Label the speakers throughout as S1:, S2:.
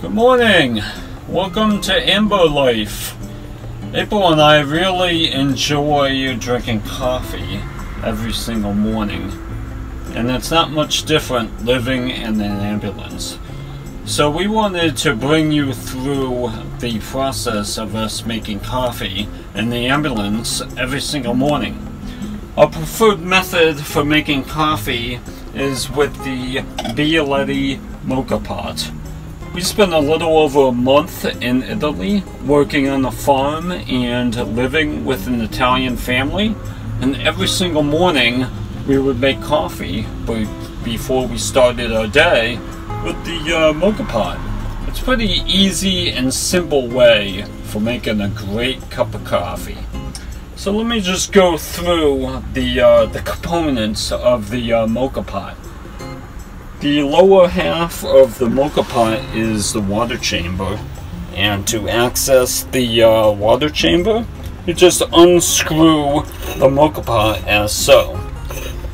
S1: Good morning. Welcome to Ambo life. April and I really enjoy drinking coffee every single morning, and it's not much different living in an ambulance. So we wanted to bring you through the process of us making coffee in the ambulance every single morning. Our preferred method for making coffee is with the Bialetti Moka pot. We spent a little over a month in Italy working on a farm and living with an Italian family, and every single morning we would make coffee before we started our day with the Moka pot. It's a pretty easy and simple way for making a great cup of coffee. So let me just go through the components of the Moka pot. The lower half of the Moka pot is the water chamber, and to access the water chamber, you just unscrew the Moka pot as so.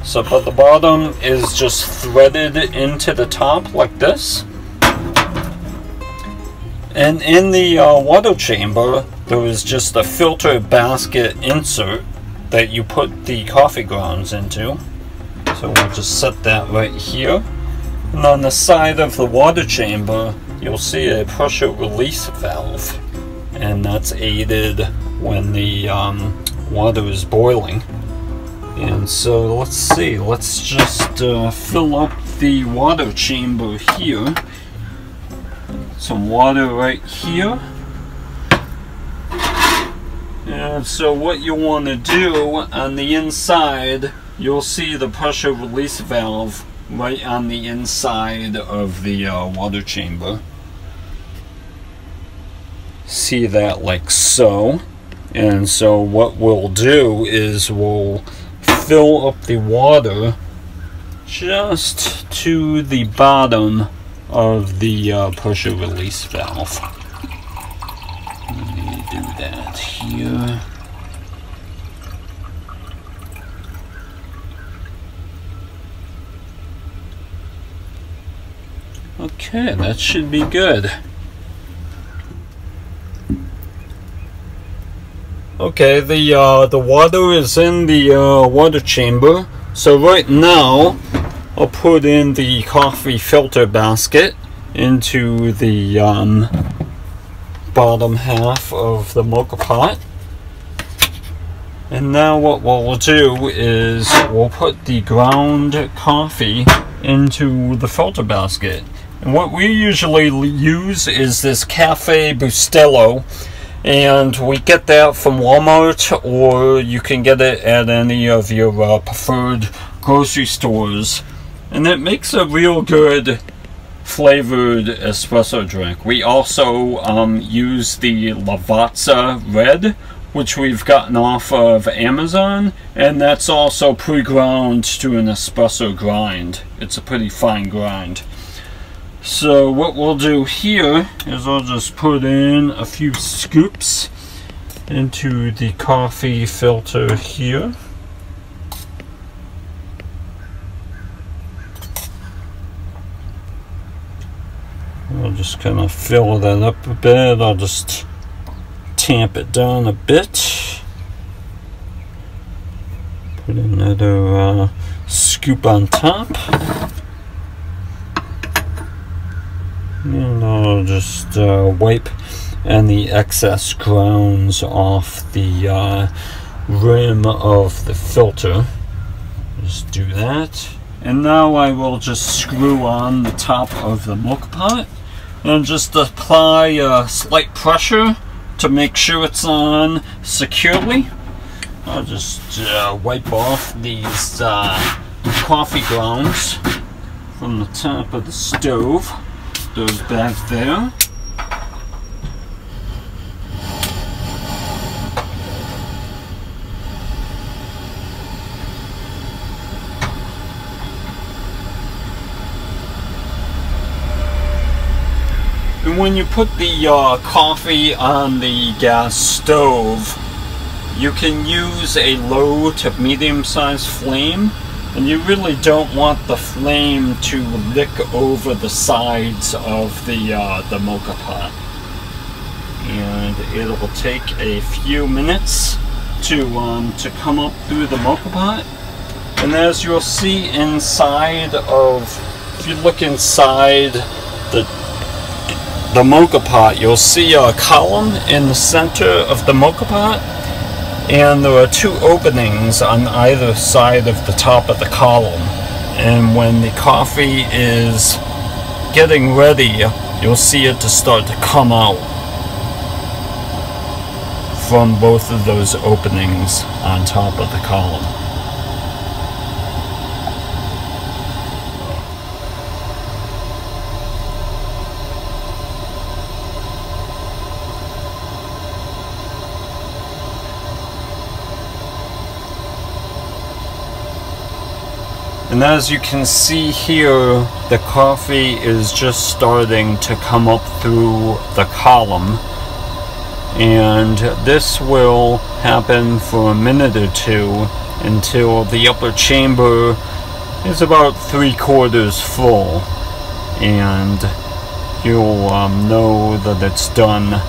S1: So but the bottom is just threaded into the top like this. And in the water chamber, there is just a filter basket insert that you put the coffee grounds into. So we'll just set that right here. And on the side of the water chamber, you'll see a pressure release valve, and that's aided when the water is boiling. And so let's see, let's just fill up the water chamber here. Some water right here. And so what you want to do on the inside, you'll see the pressure release valve right on the inside of the water chamber. See that like so. And so what we'll do is we'll fill up the water just to the bottom of the pressure release valve. Let me do that here. Okay, that should be good. Okay, the water is in the water chamber. So right now, I'll put in the coffee filter basket into the bottom half of the Moka pot. And now what we'll do is we'll put the ground coffee into the filter basket. And what we usually use is this Cafe Bustelo, and we get that from Walmart, or you can get it at any of your preferred grocery stores. And it makes a real good flavored espresso drink. We also use the Lavazza Red, which we've gotten off of Amazon, and that's also pre-ground to an espresso grind. It's a pretty fine grind. So what we'll do here is I'll just put in a few scoops into the coffee filter here. I'll just kind of fill that up a bit. I'll just tamp it down a bit. Put another scoop on top. And I'll just wipe any excess grounds off the rim of the filter. Just do that. And now I will just screw on the top of the Moka pot and just apply slight pressure to make sure it's on securely. I'll just wipe off these coffee grounds from the top of the stove. Those back there. And when you put the coffee on the gas stove, you can use a low to medium sized flame And you really don't want the flame to lick over the sides of the moka pot. And it'll take a few minutes to come up through the moka pot. And as you'll see inside of, if you look inside the moka pot, you'll see a column in the center of the moka pot, and there are two openings on either side of the top of the column. And when the coffee is getting ready, you'll see it to start to come out from both of those openings on top of the column. And as you can see here, the coffee is just starting to come up through the column. And this will happen for a minute or two until the upper chamber is about 3/4 full. And you'll know that it's done.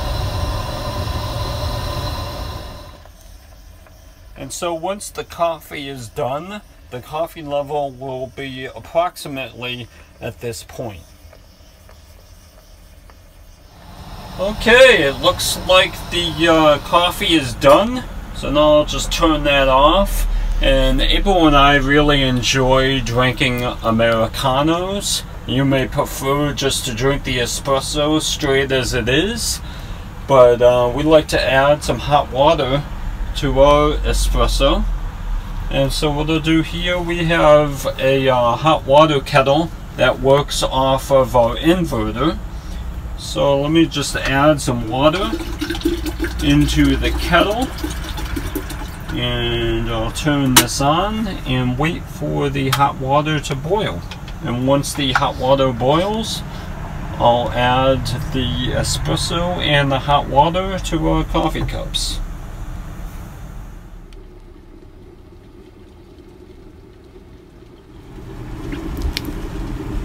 S1: And so once the coffee is done, the coffee level will be approximately at this point. Okay, it looks like the coffee is done. So now I'll just turn that off. And April and I really enjoy drinking Americanos. You may prefer just to drink the espresso straight as it is, but we like to add some hot water to our espresso. And so what I'll do here, we have a hot water kettle that works off of our inverter. So let me just add some water into the kettle, and I'll turn this on and wait for the hot water to boil. And once the hot water boils, I'll add the espresso and the hot water to our coffee cups.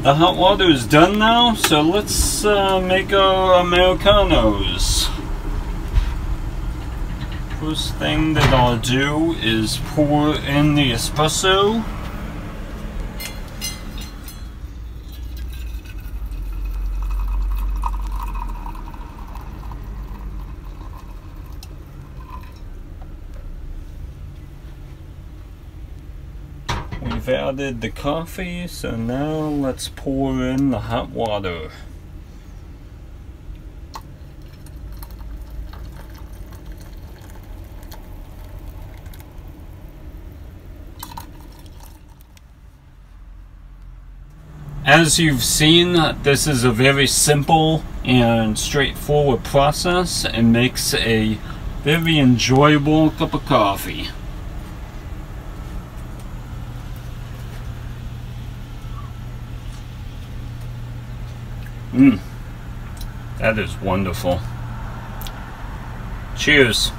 S1: The hot water is done now, so let's make our Americanos. First thing that I'll do is pour in the espresso. We've added the coffee, so now let's pour in the hot water. As you've seen, this is a very simple and straightforward process and makes a very enjoyable cup of coffee. That is wonderful. Cheers.